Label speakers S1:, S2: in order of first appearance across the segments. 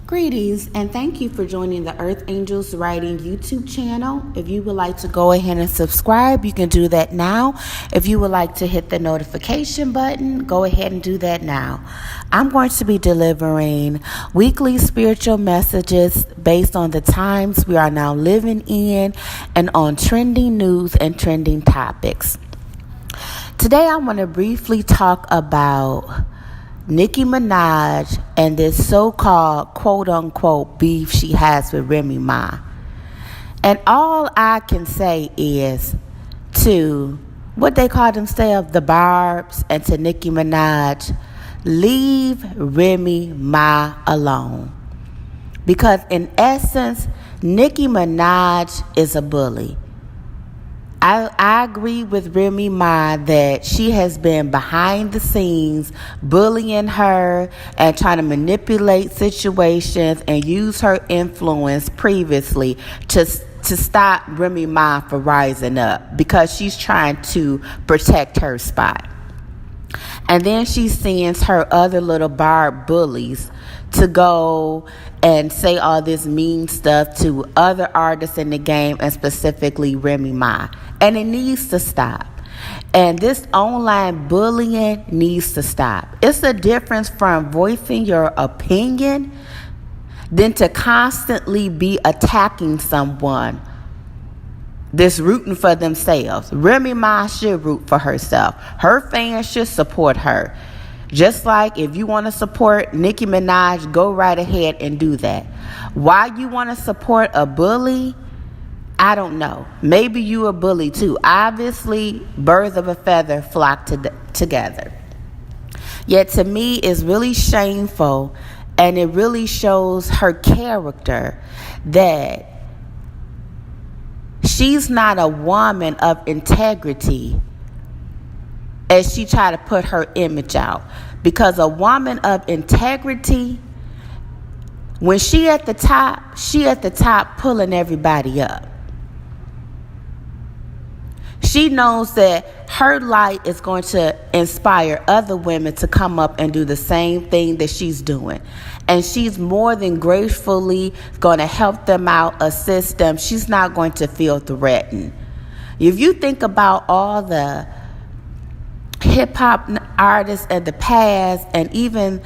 S1: Greetings and thank you for joining the Earth Angels Writing YouTube channel. If you would like to go ahead and subscribe, you can do that now. If you would like to hit the notification button, go ahead and do that now. I'm going to be delivering weekly spiritual messages based on the times we are now living in and on trending news and trending topics. Today I want to briefly talk about Nicki Minaj and this so-called quote-unquote beef she has with Remy Ma. And all I can say is to what they call themselves, the Barbs, and to Nicki Minaj, leave Remy Ma alone. Because in essence, Nicki Minaj is a bully. I agree with Remy Ma that she has been behind the scenes bullying her and trying to manipulate situations and use her influence previously to stop Remy Ma from rising up because she's trying to protect her spot. And then she sends her other little barb bullies to go and say all this mean stuff to other artists in the game, and specifically Remy Ma. And it needs to stop. And this online bullying needs to stop. It's a difference from voicing your opinion than to constantly be attacking someone that's rooting for themselves. Remy Ma should root for herself. Her fans should support her. Just like if you want to support Nicki Minaj, go right ahead and do that. Why you want to support a bully, I don't know. Maybe you a bully too. Obviously, birds of a feather flock together. Yet to me, it's really shameful, and it really shows her character that she's not a woman of integrity as she tried to put her image out. Because a woman of integrity, when she at the top pulling everybody up. She knows that her light is going to inspire other women to come up and do the same thing that she's doing. And she's more than gracefully going to help them out, assist them. She's not going to feel threatened. If you think about all the hip-hop artists in the past, and even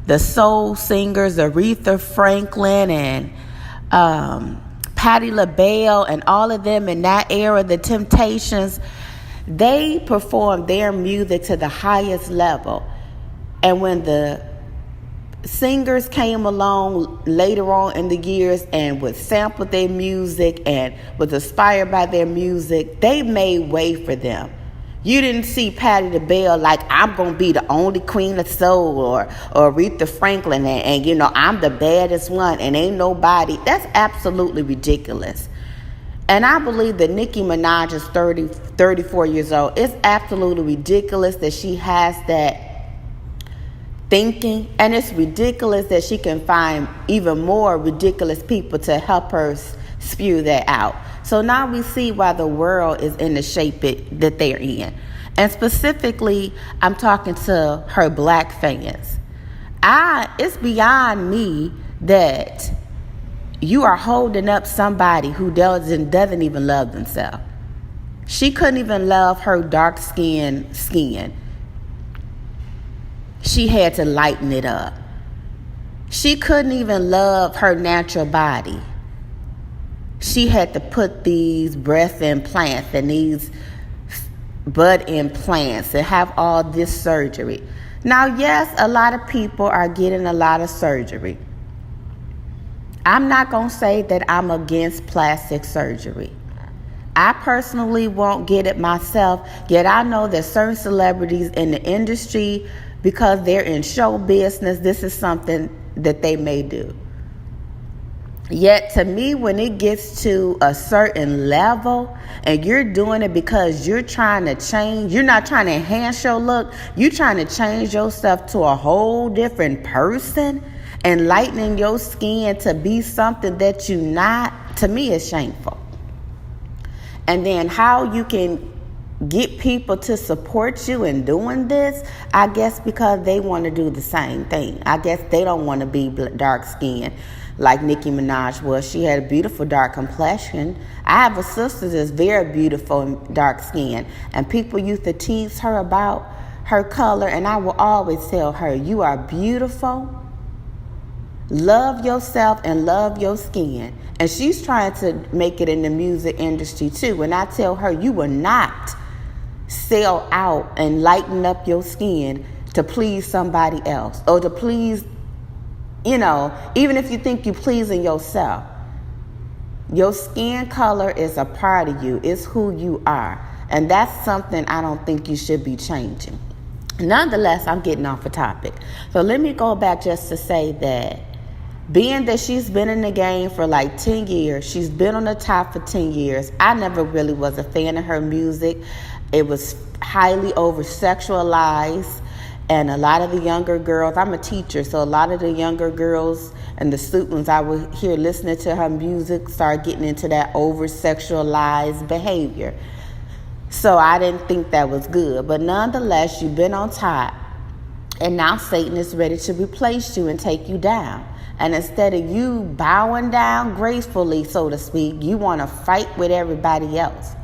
S1: the soul singers, Aretha Franklin and Patti LaBelle and all of them in that era, the Temptations, they performed their music to the highest level. And when the singers came along later on in the years and would sample their music and was inspired by their music, they made way for them. You didn't see Patti LaBelle like, I'm going to be the only queen of soul, or Aretha Franklin, and you know, I'm the baddest one and ain't nobody. That's absolutely ridiculous. And I believe that Nicki Minaj is 34 years old. It's absolutely ridiculous that she has that thinking, and it's ridiculous that she can find even more ridiculous people to help her spew that out. So now we see why the world is in the shape that they're in. And specifically, I'm talking to her black fans. It's beyond me that you are holding up somebody who doesn't even love themselves. She couldn't even love her dark skin. She had to lighten it up. She couldn't even love her natural body. She had to put these breast implants and these butt implants and have all this surgery. Now, yes, a lot of people are getting a lot of surgery. I'm not going to say that I'm against plastic surgery. I personally won't get it myself, yet I know that certain celebrities in the industry, because they're in show business, this is something that they may do. Yet to me, when it gets to a certain level and you're doing it because you're trying to change, you're not trying to enhance your look, you're trying to change yourself to a whole different person and lightening your skin to be something that you're not, to me is shameful. And then how you can get people to support you in doing this, I guess because they want to do the same thing. I guess they don't want to be dark skinned like Nicki Minaj was. She had a beautiful dark complexion. I have a sister that's very beautiful and dark skinned, and people used to tease her about her color, and I will always tell her, you are beautiful. Love yourself and love your skin. And she's trying to make it in the music industry too. And I tell her, you will not sell out and lighten up your skin to please somebody else, or to please, even if you think you're pleasing yourself. Your skin color is a part of you. It's who you are. And that's something I don't think you should be changing. Nonetheless, I'm getting off the topic. So let me go back just to say that being that she's been in the game for like 10 years, she's been on the top for 10 years. I never really was a fan of her music. It was highly over-sexualized, and a lot of the younger girls, I'm a teacher, so a lot of the younger girls and the students I would hear listening to her music start getting into that over-sexualized behavior. So I didn't think that was good. But nonetheless, you've been on top, and now Satan is ready to replace you and take you down. And instead of you bowing down gracefully, so to speak, you want to fight with everybody else.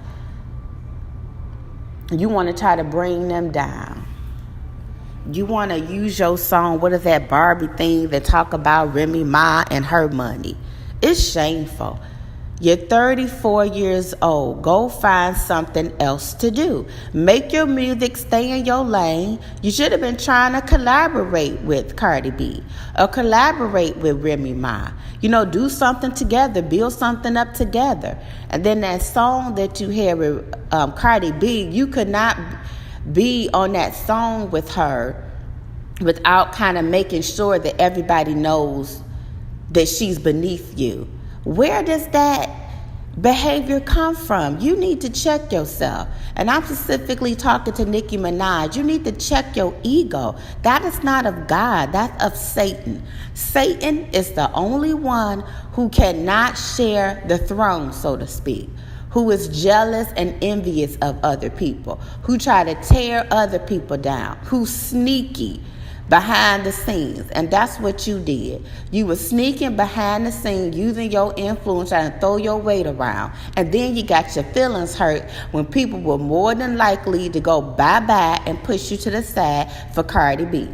S1: You want to try to bring them down. You want to use your song, what is that Barbie thing that talk about Remy Ma and her money? It's shameful. You're 34 years old. Go find something else to do. Make your music, stay in your lane. You should have been trying to collaborate with Cardi B or collaborate with Remy Ma. Do something together, build something up together. And then that song that you hear with Cardi B, you could not be on that song with her without kind of making sure that everybody knows that she's beneath you. Where does that behavior come from? You need to check yourself. And I'm specifically talking to Nicki Minaj. You need to check your ego. That is not of God. That's of Satan. Satan is the only one who cannot share the throne, so to speak, who is jealous and envious of other people, who try to tear other people down, who's sneaky behind the scenes. And that's what you did. You were sneaking behind the scenes, using your influence, trying to throw your weight around. And then you got your feelings hurt when people were more than likely to go bye-bye and push you to the side for Cardi B.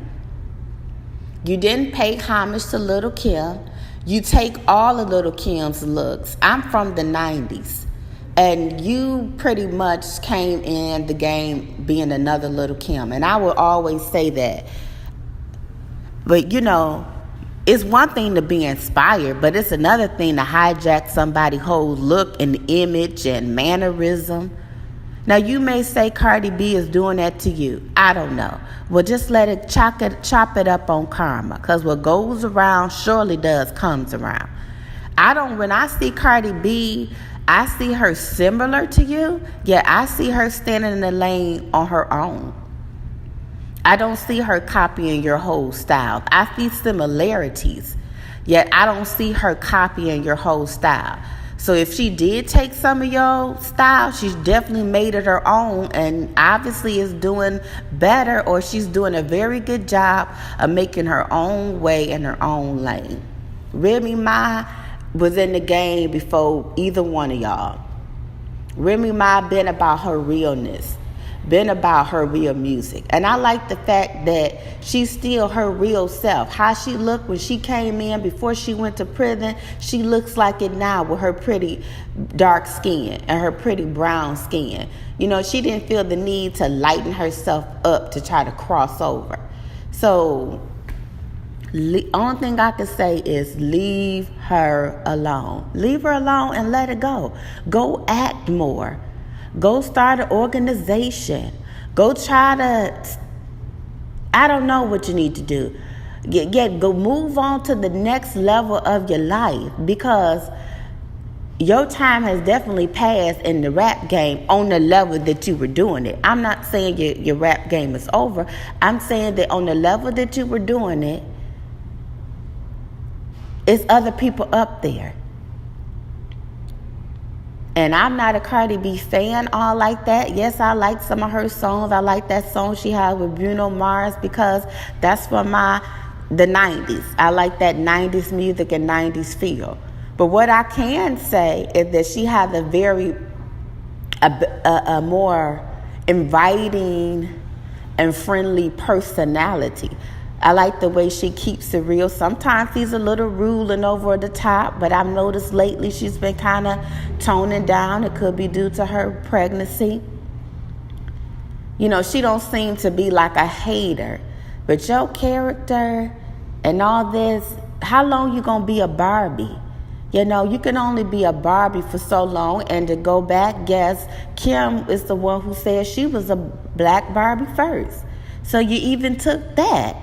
S1: You didn't pay homage to Little Kim. You take all of Little Kim's looks. I'm from the 90s. And you pretty much came in the game being another Little Kim. And I will always say that. But, it's one thing to be inspired, but it's another thing to hijack somebody's whole look and image and mannerism. Now, you may say Cardi B is doing that to you. I don't know. Well, just let it chop it up on karma, because what goes around surely comes around. When I see Cardi B, I see her similar to you, yet I see her standing in the lane on her own. I don't see her copying your whole style. I see similarities, yet I don't see her copying your whole style. So if she did take some of your style, she's definitely made it her own, and obviously is doing better, or she's doing a very good job of making her own way in her own lane. Remy Ma was in the game before either one of y'all. Remy Ma been about her realness, been about her real music. And I like the fact that she's still her real self. How she looked when she came in before she went to prison, she looks like it now with her pretty dark skin and her pretty brown skin. She didn't feel the need to lighten herself up to try to cross over. So only thing I can say is leave her alone. Leave her alone and let it go. Go act more. Go start an organization. Go try to, I don't know what you need to do. Go move on to the next level of your life, because your time has definitely passed in the rap game on the level that you were doing it. I'm not saying your rap game is over. I'm saying that on the level that you were doing it, it's other people up there. And I'm not a Cardi B fan all like that. Yes, I like some of her songs. I like that song she had with Bruno Mars because that's from the 90s. I like that 90s music and 90s feel. But what I can say is that she has a more inviting and friendly personality. I like the way she keeps it real. Sometimes she's a little rude and over the top, but I've noticed lately she's been kind of toning down. It could be due to her pregnancy. You know, she don't seem to be like a hater. But your character and all this, how long you gonna be a Barbie? You know, you can only be a Barbie for so long. And to go back, guess Kim is the one who said she was a black Barbie first. So you even took that.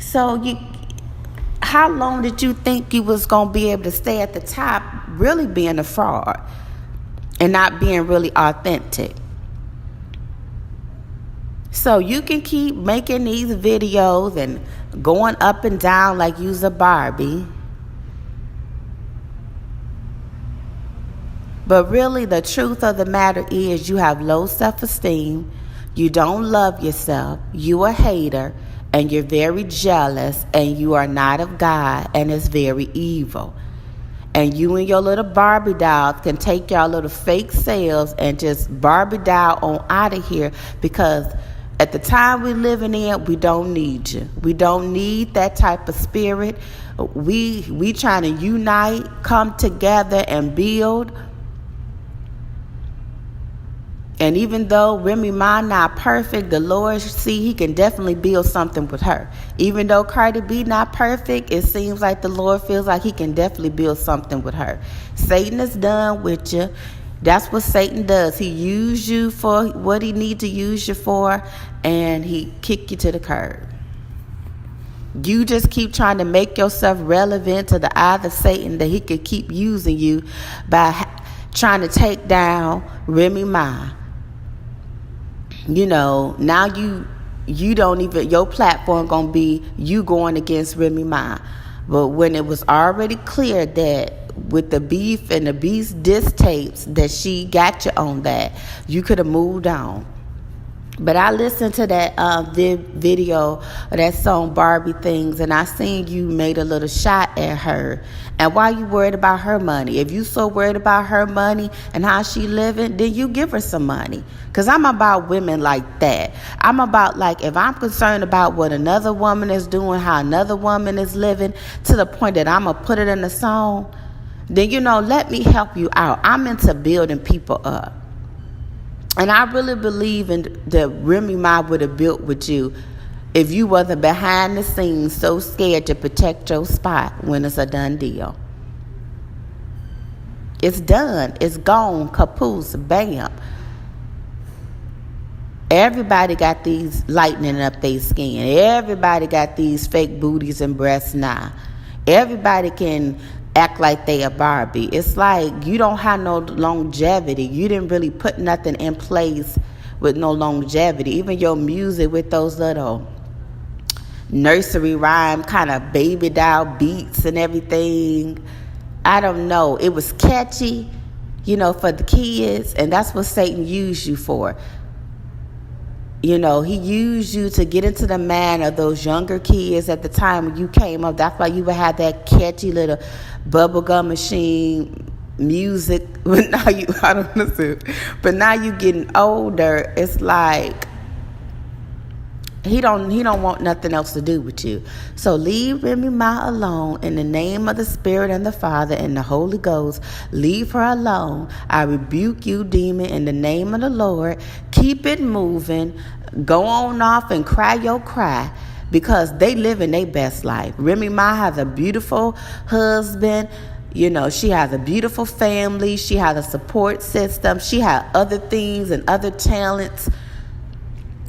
S1: So how long did you think you was going to be able to stay at the top really being a fraud and not being really authentic? So you can keep making these videos and going up and down like you's a Barbie. But really the truth of the matter is you have low self-esteem. You don't love yourself. You a hater. And you're very jealous, and you are not of God, and it's very evil. And you and your little Barbie dolls can take your little fake selves and just Barbie doll on out of here, because at the time we're living in, we don't need you. We don't need that type of spirit. We trying to unite, come together, and build. And even though Remy Ma not perfect, the Lord, see, he can definitely build something with her. Even though Cardi B not perfect, it seems like the Lord feels like he can definitely build something with her. Satan is done with you. That's what Satan does. He use you for what he need to use you for, and he kick you to the curb. You just keep trying to make yourself relevant to the eyes of Satan, that he could keep using you by trying to take down Remy Ma. You know, now you don't even, your platform gonna be you going against Remy Ma. But when it was already clear that with the beef and the beast diss tapes that she got you on that, you could have moved on. But I listened to that video of that song Barbie Things, and I seen you made a little shot at her. And why you worried about her money? If you so worried about her money and how she living, then you give her some money. Because I'm about women like that. I'm about, like, if I'm concerned about what another woman is doing, how another woman is living, to the point that I'm going to put it in a song, then, you know, let me help you out. I'm into building people up. And I really believe that Remy Ma would have built with you if you wasn't behind the scenes so scared to protect your spot when it's a done deal. It's done. It's gone. Caboose. Bam. Everybody got these lightning up their skin. Everybody got these fake booties and breasts now. Everybody can act like they a Barbie. It's like you don't have no longevity. You didn't really put nothing in place with no longevity. Even your music with those little nursery rhyme kind of baby doll beats and everything, I don't know. It was catchy, you know, for the kids, and that's what Satan used you for. You know, he used you to get into the mind of those younger kids at the time when you came up. That's why you would have that catchy little bubblegum machine music. But now I don't listen. But now you getting older, it's like he don't want nothing else to do with you. So leave Remy Ma alone in the name of the Spirit and the Father and the Holy Ghost. Leave her alone. I rebuke you, demon, in the name of the Lord. Keep it moving. Go on off and cry your cry, because they living their best life. Remy Ma has a beautiful husband. You know, she has a beautiful family. She has a support system. She has other things and other talents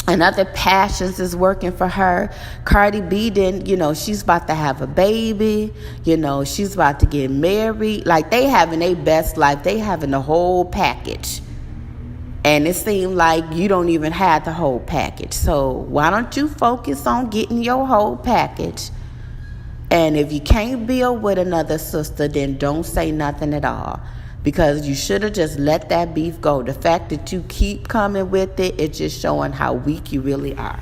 S1: and other passions is working for her. Cardi B didn't, you know, she's about to have a baby. You know, she's about to get married. Like, they having their best life. They having the whole package. And it seemed like you don't even have the whole package. So why don't you focus on getting your whole package? And if you can't build with another sister, then don't say nothing at all. because you should have just let that beef go. The fact that you keep coming with it, it's just showing how weak you really are.